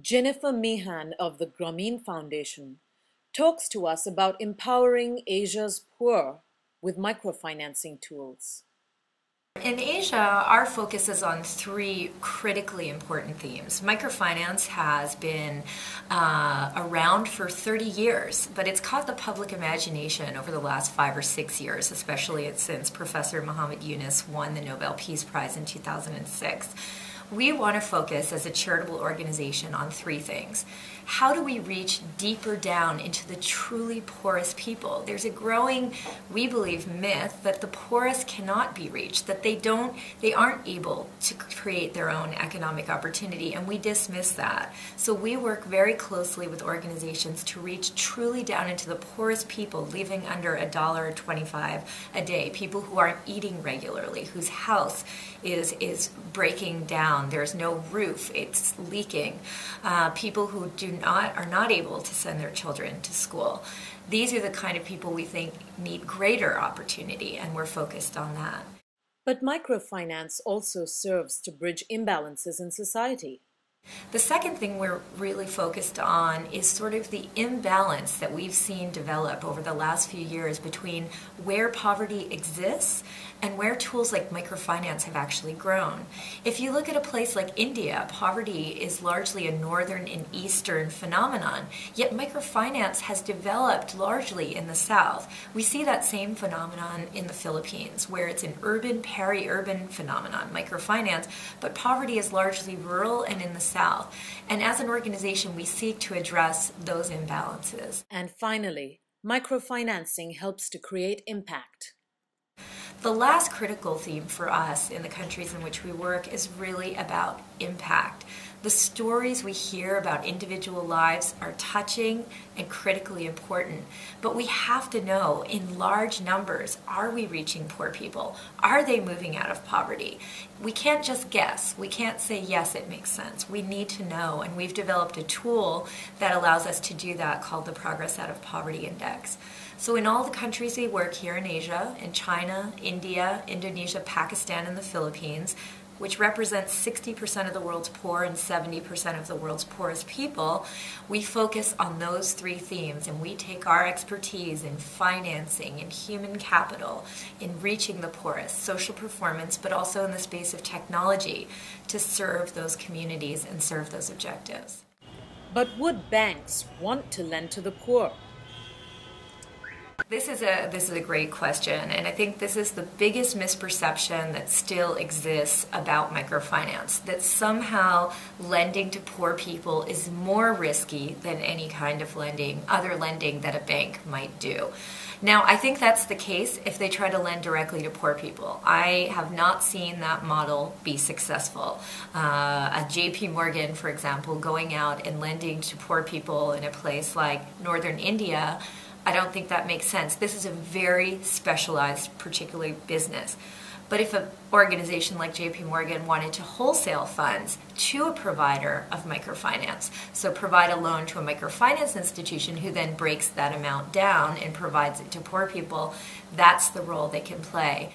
Jennifer Meehan of the Grameen Foundation talks to us about empowering Asia's poor with microfinancing tools. In Asia, our focus is on three critically important themes. Microfinance has been around for 30 years, but it's caught the public imagination over the last 5 or 6 years, especially since Professor Muhammad Yunus won the Nobel Peace Prize in 2006. We want to focus as a charitable organization on three things. How do we reach deeper down into the truly poorest people? There's a growing, we believe, myth that the poorest cannot be reached, that they aren't able to create their own economic opportunity, and we dismiss that. So we work very closely with organizations to reach truly down into the poorest people living under $1.25 a day, people who aren't eating regularly, whose house is breaking down, there's no roof, it's leaking, people who are not able to send their children to school. These are the kind of people we think need greater opportunity, and we're focused on that. But microfinance also serves to bridge imbalances in society. The second thing we're really focused on is sort of the imbalance that we've seen develop over the last few years between where poverty exists and where tools like microfinance have actually grown. If you look at a place like India, poverty is largely a northern and eastern phenomenon, yet microfinance has developed largely in the south. We see that same phenomenon in the Philippines, where it's an urban, peri-urban phenomenon, microfinance, but poverty is largely rural and in the south. And as an organization, we seek to address those imbalances. And finally, microfinancing helps to create impact. The last critical theme for us in the countries in which we work is really about impact. The stories we hear about individual lives are touching and critically important, but we have to know in large numbers, are we reaching poor people? Are they moving out of poverty? We can't just guess. We can't say, yes, it makes sense. We need to know, and we've developed a tool that allows us to do that called the Progress Out of Poverty Index. So in all the countries we work here in Asia, in China, India, Indonesia, Pakistan, and the Philippines, which represents 60% of the world's poor and 70% of the world's poorest people, we focus on those three themes, and we take our expertise in financing, in human capital, in reaching the poorest, social performance, but also in the space of technology to serve those communities and serve those objectives. But would banks want to lend to the poor? This is a great question, and I think this is the biggest misperception that still exists about microfinance, that somehow lending to poor people is more risky than any kind of other lending that a bank might do. Now, I think that's the case if they try to lend directly to poor people. I have not seen that model be successful. A JP Morgan, for example, going out and lending to poor people in a place like northern India, I don't think that makes sense. This is a very specialized, particularly business. But if an organization like JP Morgan wanted to wholesale funds to a provider of microfinance, so provide a loan to a microfinance institution who then breaks that amount down and provides it to poor people, that's the role they can play.